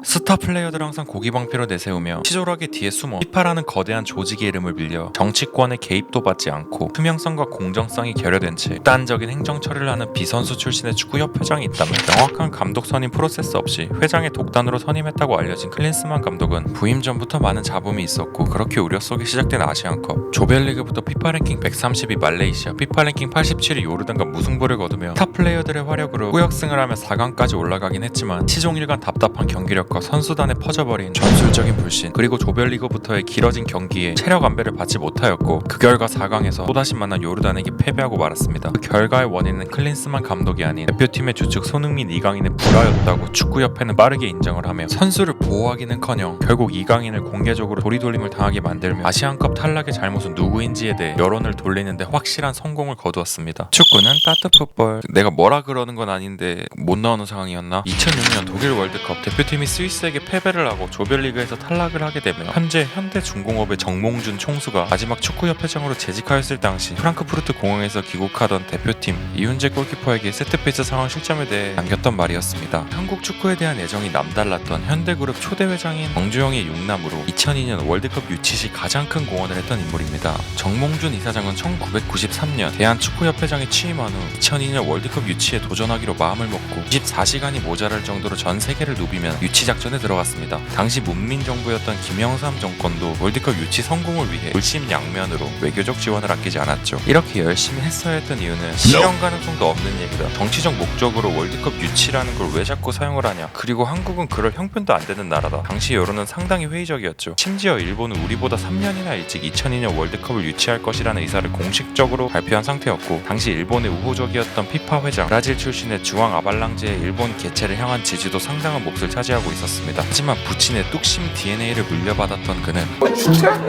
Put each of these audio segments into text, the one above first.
스타 플레이어들을 항상 고기방패로 내세우며 치졸하게 뒤에 숨어 피파라는 거대한 조직의 이름을 빌려 정치권의 개입도 받지 않고 투명성과 공정성이 결여된 채 극단적인 행정 처리를 하는 비선수 출신의 축구협회장이 있다면 명확한 감독 선임 프로세스 없이 회장의 독단으로 선임했다고 알려진 클린스만 감독은 부임 전부터 많은 잡음이 있었고, 그렇게 우려 속에 시작된 아시안컵, 조별리그부터 피파 랭킹 132 말레이시아, 피파 랭킹 87이 요르단과 무승부를 거두며 탑 플레이어들의 화력으로 후역승을 하며 4강까지 올라가긴 했지만 시종일관 답답한 경기력과 선수단에 퍼져버린 전술적인 불신, 그리고 조별리그부터의 길어진 경기에 체력 안배를 받지 못하였고, 그 결과 4강에서 또다시 만난 요르단에게 패배하고 말았습니다. 그 결과의 원인은 클린스만 감독이 아닌 대표팀의 주축 손흥민, 이강인의 불화였다고 축구협회는 빠르게 인정을 하며 선수를 보호하기는커녕 결국 이강인을 공개적으로 도리돌림을 당하게 만들며 아시안컵 탈락의 잘못은 누구인지에 대해 여론을 돌리는데 확실한 성공을 거두었습니다. 축구는 따뜻 풋볼, 내가 뭐라 그러는 건 아닌데 못 나오는 상황이었나? 2006년 독일 월드컵 대표팀이 스위스에게 패배를 하고 조별리그에서 탈락을 하게 되며 현재 현대중공업의 정몽준 총수가 마지막 축구협회장으로 재직하였을 당시 프랑크푸르트 공항에서 귀국하던 대표팀 이훈재 골키퍼에게 세트피스 상황 실점에 대해 남겼던 말이었습니다. 한국 축구에 대한 애정이 남달랐던 현대그룹 초대 회장인 정주영의 육남으로 2002년 월드컵 유치 시 가장 큰 공헌을 했던 인물입니다. 정몽준 이사장은 1993년 대한축구협회장에 취임한 후 2002년 월드컵 유치에 도전하기로 마음을 먹고 24시간이 모자랄 정도로 전 세계를 누비며 유치 작전에 들어갔습니다. 당시 문민정부였던 김영삼 정권도 월드컵 유치 성공을 위해 물심양면으로 외교적 지원을 아끼지 않았죠. 이렇게 열심히 했어야 했던 이유는 실현 가능성도 없는 얘기다, 정치적 목적으로 월드컵 유치라는 걸 왜 자꾸 사용을 하냐, 그리고 한국은 그럴 형편도 안 되는 나라다. 당시 여론은 상당히 회의적이었죠. 심지어 일본은 우리보다 3년이나 일찍 2002년 월드컵을 유치할 것이라는 의사를 공식적으로 발표한 상태였고, 당시 일본의 우호적이었던 피파 회장 브라질 출신의 주앙 아발랑제의 일본 개최를 향한 지지도 상당한 몫을 차지하고 있었습니다. 하지만 부친의 뚝심 DNA를 물려받았던 그는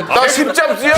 나 십장수야!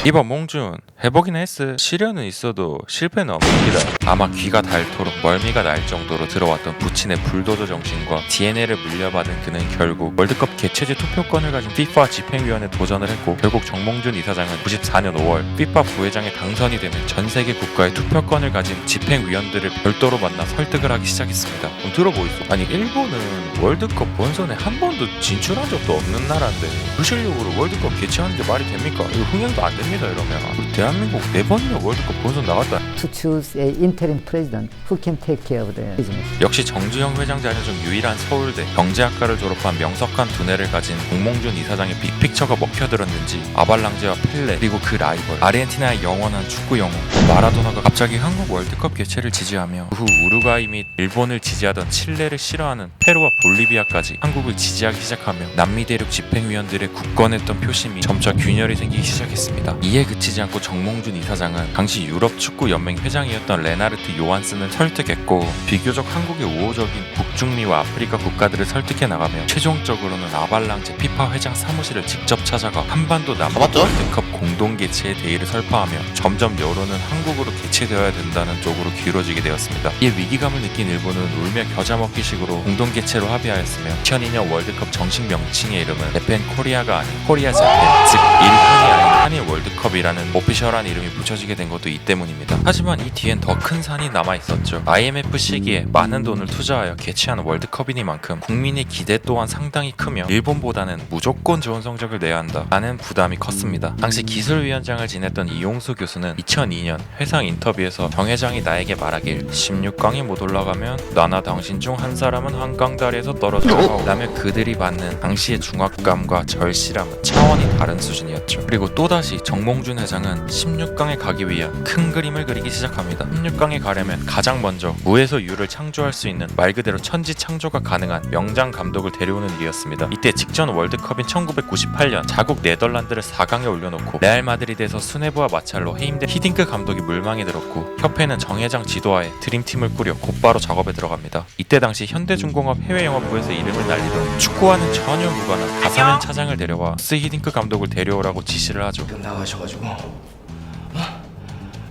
이번 몽준 해보긴 했어. 시련은 있어도 실패는 없습니다. 아마 귀가 닳도록 멀미가 날 정도로 들어왔던 부친의 불도저 정신과 DNA를 물려받은 그는 결국 월드컵 개최지 투표권을 가진 FIFA 집행위원회에 도전을 했고, 결국 정몽준 이사장은 94년 5월 FIFA 부회장에 당선이 되며 전 세계 국가의 투표권을 가진 집행위원들을 별도로 만나 설득을 하기 시작했습니다. 그럼 들어보이소. 아니, 일본은 월드컵 본선에 한 번도 진출한 적도 없는 나라인데 그 실력으로 월드컵 개최하는 게 말이 됩니까? 이거 흥행도 안 됩니다. 이러면 우리 대한민국 4번이나 월드컵 본선 나갔다. To choose a interim president who can take care of the business. 역시 정주영 회장 자녀 중 유일한 서울대 경제학과를 졸업한 명석한 두뇌를 가진 정몽준 이사장의 빅픽처가 먹혀들었는지 아발랑제와 펠레, 그리고 그 라이벌 아르헨티나의 영원한 축구 영웅 마라도나가 갑자기 한국 월드컵 개최를 지지하며, 그 후 우루과이 및 일본을 지지하던 칠레를 싫어하는 페루와 볼리비아까지 한국을 지지하기 시작하며 남미 대륙 집행위원들의 굳건했던 표심이 점차 균열이 생기기 시작했습니다. 이에 그치지 않고 정몽준 이사장은 당시 유럽 축구 연맹 회장이었던 레나르트 요한슨을 설득했고, 비교적 한국의 우호적인 북중미와 아프리카 국가들을 설득해 나가며 최종적으로는 아발랑제 피파 회장 사무실을 직접 찾아가 한반도 남북 월드컵 공동 개최의 대의를 설파하며 점점 여론은 한국으로 개최되어야 된다는 쪽으로 기울어지게 되었습니다. 이에 위기감을 느낀 일본은 울며 겨자 먹기식으로 공동 개최로 합의하였으며 2002년 월드컵 정식 명칭의 이름은 재팬 코리아가 아닌 코리아 재팬, 즉 일한이 아닌 한일 월드컵이라는 오피셜한 이름이 붙여지게 된 것도 이 때문입니다. 하지만 이 뒤엔 더 큰 산이 남아있었죠. IMF 시기에 많은 돈을 투자하여 개최하는 월드컵이니만큼 국민의 기대 또한 상당히 크며 일본보다는 무조건 좋은 성적을 내야 한다 라는 부담이 컸습니다. 당시 기술위원장을 지냈던 이용수 교수는 2002년 회상 인터뷰에서 정 회장이 나에게 말하길 16강에 못 올라가면 나나 당신 중 한 사람은 한강다리에서 떨어져 라며 그들이 받는 당시의 중압감과 절실함은 차원이 다른 수준이었죠. 그리고 또다시 정몽준 회장은 16강에 가기 위한 큰 그림을 그리기 시작합니다. 16강에 가려면 가장 먼저 무에서 유를 창조할 수 있는 말 그대로 천지 창조가 가능한 명장 감독을 데려오는 일이었습니다. 이때 직전 월드컵인 1998년 자국 네덜란드를 4강에 올려놓고 레알 마드리드에서 수네부와 마찰로 해임된 히딩크 감독이 물망에 들었고, 협회는 정 회장 지도하에 드림팀을 꾸려 곧바로 작업에 들어갑니다. 이때 당시 현대중공업 해외영업부에서 이름을 날리던 축구와는 전혀 무관한 가사면 차장을 데려와 스 히딩크 감독을 데려오라고 지시를 하죠. 나가셔가지고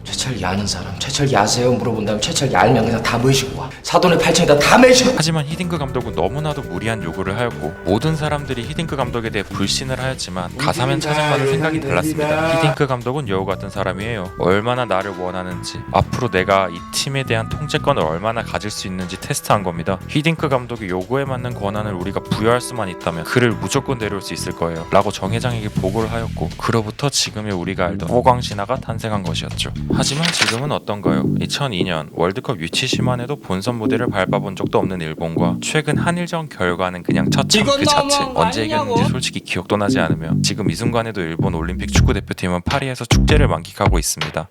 저 최철기 아는 사람 최철기 아세요? 물어본다면 최철기 알면 그냥 다 모시고 와. 사돈의 8천이다 다 모시고. 하지만 히딩크 감독은 너무나도 무리한 요구를 하였고 모든 사람들이 히딩크 감독에 대해 불신을 하였지만 가사면 차장과는 생각이 달랐습니다. 히딩크 감독은 여우 같은 사람이에요. 얼마나 나를 원하는지, 앞으로 내가 이 팀에 대한 통제권을 얼마나 가질 수 있는지 테스트한 겁니다. 히딩크 감독의 요구에 맞는 권한을 우리가 부여할 수만 있다면 그를 무조건 데려올 수 있을 거예요 라고 정 회장에게 보고를 하였고, 그로부터 지금의 우리가 알던 호광신화가 탄생한 것이었죠. 하지만 지금은 어떤가요? 2002년 월드컵 U20만 해도 본선 무대를 밟아본 적도 없는 일본과 최근 한일전 결과는 그냥 처참 그 자체. 언제 이겼는지 솔직히 기억도 나지 않으며 지금 이 순간에도 일본 올림픽 축구대표팀은 파리에서 축제를 만끽하고 있습니다.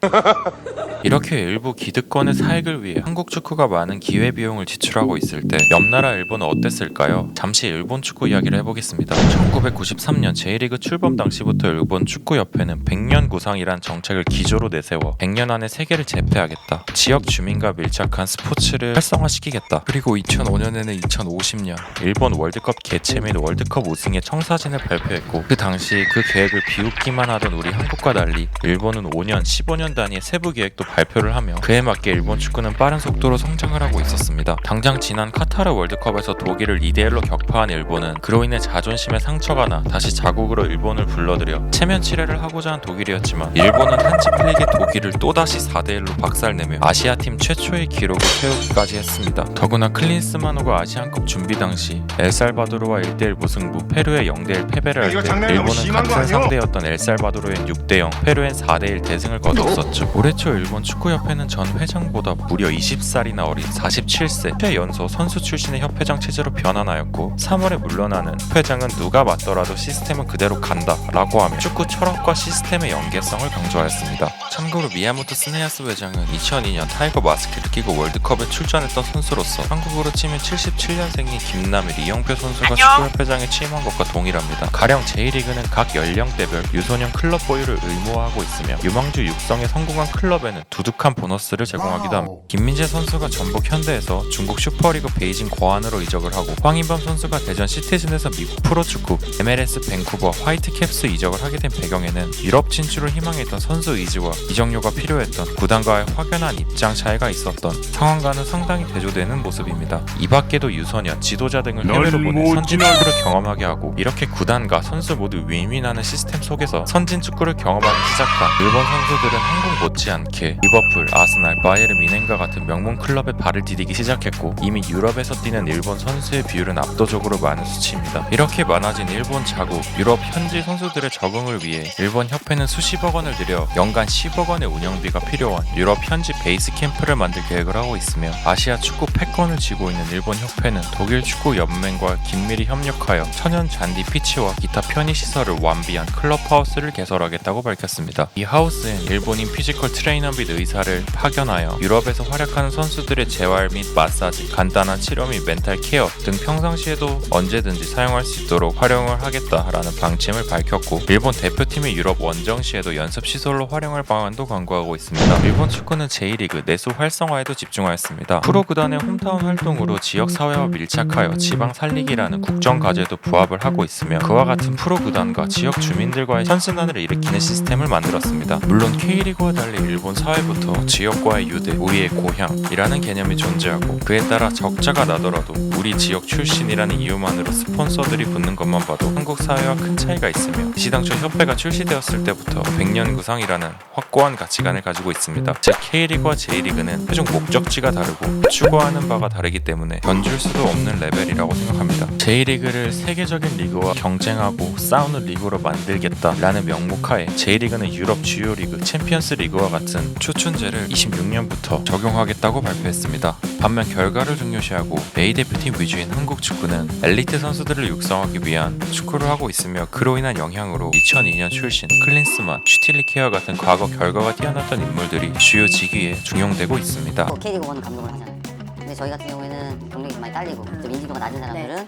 이렇게 일부 기득권의 사익을 위해 한국 축구가 많은 기회비용을 지출하고 있을 때 옆나라 일본은 어땠을까요? 잠시 일본 축구 이야기를 해보겠습니다. 1993년 J리그 출범 당시부터 일본 축구협회는 100년 구상이란 정책을 기조로 내세워 100년 안에 세계를 제패하겠다, 지역 주민과 밀착한 스포츠를 활성화시키겠다, 그리고 2005년에는 2050년 일본 월드컵 개최 및 월드컵 우승의 청사진을 발표했고, 그 당시 그 계획을 비웃기만 하던 우리 한국과 달리 일본은 5년, 15년 단위의 세부 계획도 발표를 하며 그에 맞게 일본 축구는 빠른 속도로 성장을 하고 있었습니다. 당장 지난 카타르 월드컵에서 독일을 2대1로 격파한 일본은 그로 인해 자존심에 상처가 나 다시 자국으로 일본을 불러들여 체면 치레를 하고자 한 독일이었지만, 일본은 한치플릭의 독일을 또다시 4대1로 박살내며 아시아팀 최초의 기록을 세우기까지 했습니다. 더구나 클린스만호가 아시안컵 준비 당시 엘살바도르와 1대1 무승부, 페루에 0대1 패배를 할 때 일본은 같은 상대였던 엘살바도르엔 6대0, 페루엔 4대1 대승을 거뒀었죠. 올해 초 일본 축구협회는 전 회장보다 무려 20살이나 어린 47세 최연소 선수 출신의 협회장 체제로 변환하였고, 3월에 물러나는 회장은 누가 맡더라도 시스템은 그대로 간다 라고 하며 축구 철학과 시스템의 연계성을 강조하였습니다. 참고로 미야모토 스네야스 회장은 2002년 타이거 마스크를 끼고 월드컵에 출전했던 선수로서 한국으로 치면 77년생인 김남일, 이영표 선수가 축구협회장에 취임한 것과 동일합니다. 가령 J리그는 각 연령대별 유소년 클럽 보유를 의무화하고 있으며 유망주 육성에 성공한 클럽에는 두둑한 보너스를 제공하기도 합니다. 김민재 선수가 전북 현대에서 중국 슈퍼리그 베이징 거안으로 이적을 하고, 황인범 선수가 대전 시티즌에서 미국 프로축구 MLS 밴쿠버 화이트캡스 이적을 하게 된 배경에는 유럽 진출을 희망했던 선수 의지와 이적료가 필요했던 구단과의 확연한 입장 차이가 있었던 상황과는 상당히 대조되는 모습입니다. 이 밖에도 유소년, 지도자 등을 해외로 보내 선진 축구를 경험하게 하고, 이렇게 구단과 선수 모두 윈윈하는 시스템 속에서 선진 축구를 경험하기 시작한 일본 선수들은 한국 못지않게 리버풀, 아스날, 바이에른 뮌헨과 같은 명문 클럽에 발을 디디기 시작했고, 이미 유럽에서 뛰는 일본 선수의 비율은 압도적으로 많은 수치입니다. 이렇게 많아진 일본 자국, 유럽 현지 선수들의 적응을 위해 일본 협회는 수십억 원을 들여 연간 10억 원의 운영비가 필요한 유럽 현지 베이스 캠프를 만들 계획을 하고 있으며, 아시아 축구 패권을 쥐고 있는 일본 협회는 독일 축구 연맹과 긴밀히 협력하여 천연 잔디 피치와 기타 편의 시설을 완비한 클럽하우스를 개설하겠다고 밝혔습니다. 이 하우스엔 일본인 피지컬 트레이너 및 의사를 파견하여 유럽에서 활약하는 선수들의 재활 및 마사지, 간단한 치료 및 멘탈 케어 등 평상시에도 언제든지 사용할 수 있도록 활용을 하겠다라는 방침을 밝혔고, 일본 대표팀의 유럽 원정시에도 연습시설로 활용할 방안도 강구하고 있습니다. 일본 축구는 J리그 내수 활성화에도 집중하였습니다. 프로 구단의 홈타운 활동으로 지역사회와 밀착하여 지방 살리기라는 국정과제도 부합을 하고 있으며, 그와 같은 프로 구단과 지역 주민들과의 선순환을 일으키는 시스템을 만들었습니다. 물론 K리그와 달리 일본 사회부터 지역과의 유대, 우리의 고향이라는 개념이 존재하고, 그에 따라 적자가 나더라도 우리 지역 출신이라는 이유만으로 스폰서들이 붙는 것만 봐도 한국 사회와 큰 차이가 있으며, 시당초 협회가 출시되었을 때부터 100년 구상이라는 확고한 가치관을 가지고 있습니다. 즉 K리그와 J리그는 최종 목적지가 다르고 추구하는 바가 다르기 때문에 견줄 수도 없는 레벨이라고 생각합니다. J리그를 세계적인 리그와 경쟁하고 싸우는 리그로 만들겠다라는 명목하에 J리그는 유럽 주요 리그, 챔피언스 리그와 같은 추춘제를 26년부터 적용하겠다고 발표했습니다. 반면 결과를 중요시하고 A 대표팀 위주인 한국 축구는 엘리트 선수들을 육성하기 위한 축구를 하고 있으며, 그로 인한 영향으로 2002년 출신 클린스만, 슈틸리케어 같은 과거 결과가 뛰어났던 인물들이 주요 직위에 중용되고 있습니다. K리그 1 감독을 하잖아요. 근데 저희 같은 경우에는 경력이 좀 많이 딸리고 좀 인지도가 낮은 사람들은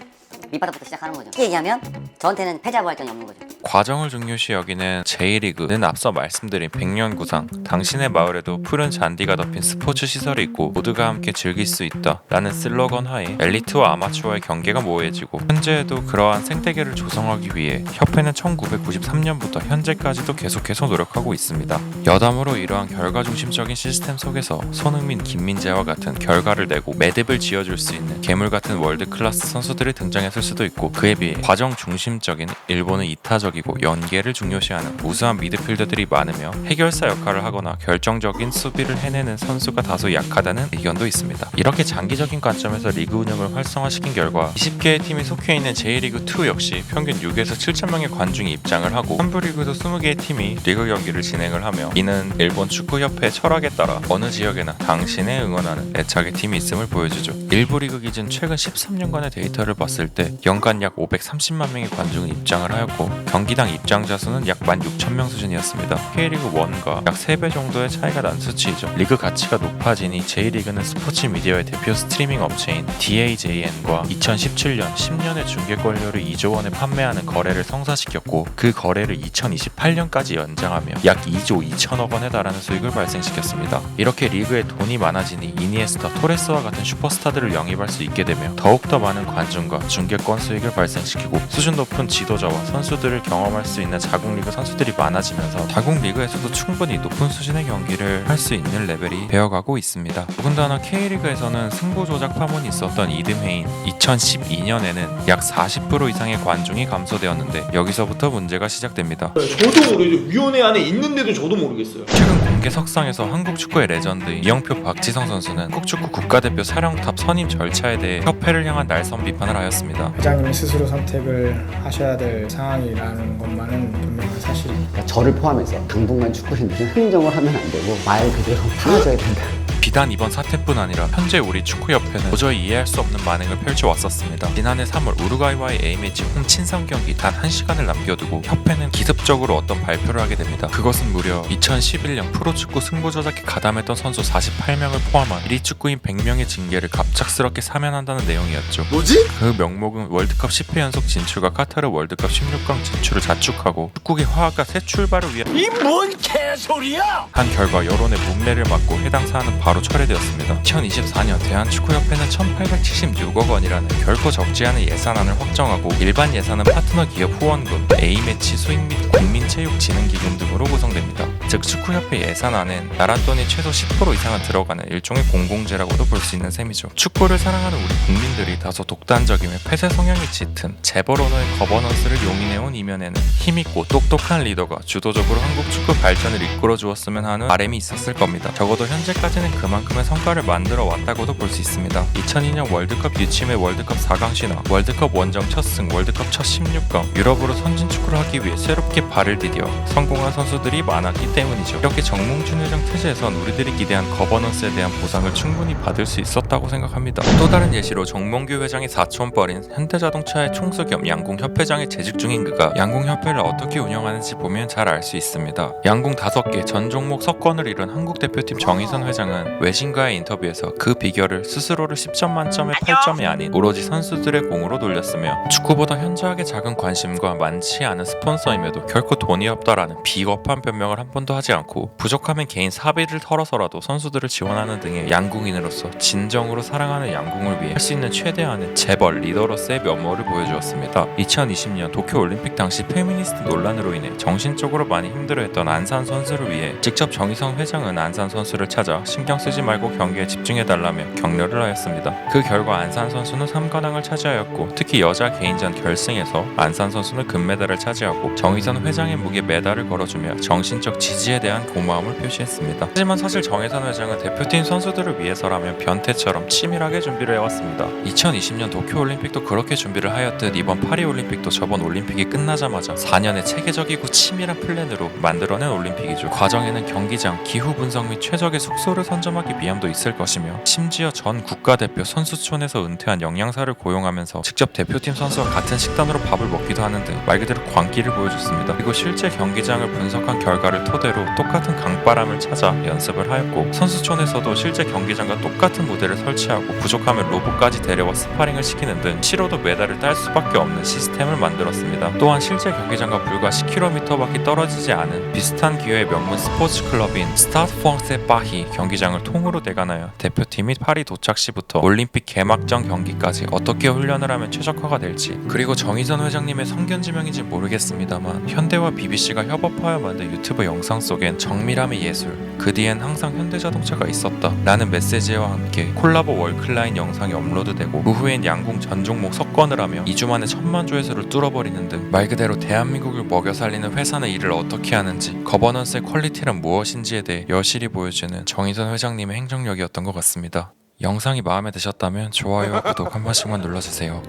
밑바닥부터 시작하는 거죠. 쉽게 얘기하면 저한테는 패자부 할 점이 없는 거죠. 과정을 중요시 여기는 J리그는 앞서 말씀드린 백년구상, 당신의 마을에도 푸른 잔디가 덮인 스포츠 시설이 있고 모두가 함께 즐길 수 있다 라는 슬로건 하에 엘리트와 아마추어의 경계가 모호해지고 현재에도 그러한 생태계를 조성하기 위해 협회는 1993년부터 현재까지도 계속해서 노력하고 있습니다. 여담으로 이러한 결과 중심적인 시스템 속에서 손흥민, 김민재와 같은 결과를 내고 매듭을 지어줄 수 있는 괴물 같은 월드 클래스 선수들이 등장했을 수도 있고, 그에 비해 과정 중심적인 일본은 이타적이고 연계를 중요시하는 우수한 미드필더들이 많으며 해결사 역할을 하거나 결정적인 수비를 해내는 선수가 다소 약하다는 의견도 있습니다. 이렇게 장기적인 관점에서 리그 운영을 활성화시킨 결과 20개의 팀이 속해 있는 J리그2 역시 평균 6에서 7천 명의 관중이 입장을 하고, 3부 리그도 20개의 팀이 리그 경기를 진행을 하며, 이는 일본 축구협회 철학에 따라 어느 지역에나 당신의 응원하는 애착의 팀이 있음을 보여주죠. 일부 리그 기준 최근 13년간의 데이터를 봤을 때 연간 약 530만 명의 관중이 입장을 하였고, 경기당 입장자 수는 약 16,000명 수준이었습니다. K리그 1과 약 3배 정도의 차이가 난 수치이죠. 리그 가치가 높아지니 J리그는 스포츠 미디어의 대표 스트리밍 업체인 DAJN과 2017년 10년의 중계 권료를 2조 원에 판매하는 거래를 성사시켰고, 그 거래를 2028년까지 연장하며 약 2조 2천억 원에 달하는 수익을 발생시켰습니다. 이렇게 리그에 돈이 많아지니 이니에스타, 토레스와 같은 슈퍼스타들을 영입할 수 있게 되며 더욱더 많은 관중과 중계권 수익을 발생시키고, 수준 높은 지도자와 선수들을 경험할 수 있는 자국 리그 선수들이 많아지면서 자국 리그에서도 충분히 높은 수준의 경기를 할 수 있는 레벨이 되어가고 있습니다. 더군다나 K리그에서는 승부 조작 파문이 있었던 이듬해인 2012년에는 약 40% 이상의 관중이 감소되었는데, 여기서부터 문제가 시작됩니다. 저도 모르죠. 위원회 안에 있는데도 저도 모르겠어요. 최근 공개석상에서 한국 축구의 레전드 이영표, 박지성 선수는 한국 축구 국가대표 사령탑 선임 절차에 대해 협회를 향한 날선 비판을 하였습니다. 회장님이 스스로 선택을 하셔야 될 상황이라는 것만은 분명한 사실입니다. 그러니까 저를 포함해서 당분간 축구인들은 흥정을 하면 안 되고 말 그대로 사라져야 된다. 비단 이번 사태뿐 아니라 현재 우리 축구협회는 도저히 이해할 수 없는 만행을 펼쳐왔었습니다. 지난해 3월 우루과이와의 A매치 홈 친선 경기 단 1시간을 남겨두고 협회는 기습적으로 어떤 발표를 하게 됩니다. 그것은 무려 2011년 프로축구 승부조작에 가담했던 선수 48명을 포함한 1위 축구인 100명의 징계를 갑작스럽게 사면한다는 내용이었죠. 뭐지? 그 명목은 월드컵 10회 연속 진출과 카타르 월드컵 16강 진출을 자축하고 축구계 화합과 새 출발을 위한 이 뭔 개소리야! 한 결과 여론의 문매를 맞고 해당 사안은 바로 철회되었습니다. 2024년 대한축구협회는 1,876억 원이라는 결코 적지 않은 예산안을 확정하고, 일반 예산은 파트너 기업 후원금, A매치 수익 및 국민체육진흥기금 등으로 구성됩니다. 즉 축구협회 예산안엔 나라 돈이 최소 10% 이상은 들어가는 일종의 공공재라고도 볼 수 있는 셈이죠. 축구를 사랑하는 우리 국민들이 다소 독단적이며 폐쇄 성향이 짙은 재벌 언어의 거버넌스를 용인해온 이면에는 힘있고 똑똑한 리더가 주도적으로 한국 축구 발전을 이끌어 주었으면 하는 바람이 있었을 겁니다. 적어도 현재까지는 그만큼의 성과를 만들어 왔다고도 볼 수 있습니다. 2002년 월드컵 유치매 월드컵 4강 신화, 월드컵 원정 첫 승, 월드컵 첫 16강, 유럽으로 선진 축구를 하기 위해 새롭게 발을 디뎌 성공한 선수들이 많았기 때문이죠. 이렇게 정몽준 회장 태세에선 우리들이 기대한 거버넌스에 대한 보상을 충분히 받을 수 있었다고 생각합니다. 또 다른 예시로 정몽규 회장의 사촌뻘인 현대자동차의 총수 겸 양궁협회장에 재직 중인 그가 양궁협회를 어떻게 운영하는지 보면 잘 알 수 있습니다. 양궁 5개 전 종목 석권을 이룬 한국 대표팀 정희선 회장은 외신과의 인터뷰에서 그 비결을 스스로를 10점 만점에 8점이 아닌 오로지 선수들의 공으로 돌렸으며, 축구보다 현저하게 작은 관심과 많지 않은 스폰서임에도 결코 돈이 없다라는 비겁한 변명을 한 번도 하지 않고, 부족하면 개인 사비를 털어서라도 선수들을 지원하는 등의 양궁인으로서 진정으로 사랑하는 양궁을 위해 할 수 있는 최대한의 재벌 리더로서의 면모를 보여주었습니다. 2020년 도쿄올림픽 당시 페미니스트 논란으로 인해 정신적으로 많이 힘들어했던 안산 선수를 위해 직접 정희성 회장은 안산 선수를 찾아 신경 쓰지 말고 경기에 집중해달라며 격려를 하였습니다. 그 결과 안산 선수는 3관왕을 차지하였고, 특히 여자 개인전 결승에서 안산 선수는 금메달을 차지하고 정희선 회장의 목에 메달을 걸어주며 정신적 지지에 대한 고마움을 표시했습니다. 하지만 사실 정희선 회장은 대표팀 선수들을 위해서라면 변태처럼 치밀하게 준비를 해왔습니다. 2020년 도쿄올림픽도 그렇게 준비를 하였듯 이번 파리올림픽도 저번 올림픽이 끝나자마자 4년의 체계적이고 치밀한 플랜으로 만들어낸 올림픽이죠. 과정에는 경기장, 기후 분석 및 최적의 숙소를 선점하기 위함도 있을 것이며, 심지어 전 국가대표 선수촌에서 은퇴한 영양사를 고용하면서 직접 대표팀 선수와 같은 식단으로 밥을 먹기도 하는 등 말 그대로 광기를 보여줬습니다. 그리고 실제 경기장을 분석한 결과를 토대로 똑같은 강바람을 찾아 연습을 하였고, 선수촌에서도 실제 경기장과 똑같은 무대를 설치하고 부족하면 로봇까지 데려와 스파링을 시키는 등 치러도 메달을 딸 수밖에 없는 시스템을 만들었습니다. 또한 실제 경기장과 불과 10km밖에 떨어지지 않은 비슷한 기회의 명문 스포츠 클럽인 스타드 프랑스 파히 경기장을 통으로 대관하여 대표팀이 파리 도착 시부터 올림픽 개막전 경기까지 어떻게 훈련을 하면 최적화가 될지, 그리고 정의선 회장님의 성견지명인지 모르겠습니다만 현대와 BBC가 협업하여 만든 유튜브 영상 속엔 정밀함의 예술, 그 뒤엔 항상 현대자동차가 있었다 라는 메시지와 함께 콜라보 월클라인 영상이 업로드되고, 그 후엔 양궁 전 종목 석권을 하며 2주 만에 1000만 조회수를 뚫어버리는 등 말 그대로 대한민국을 먹여 살리는 회사는 일을 어떻게 하는지, 거버넌스의 퀄리티란 무엇인지에 대해 여실히 보여주는 정의선 회장님의 행정력이었던 것 같습니다. 영상이 마음에 드셨다면 좋아요와 구독 한 번씩만 눌러주세요.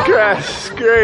Crash, great.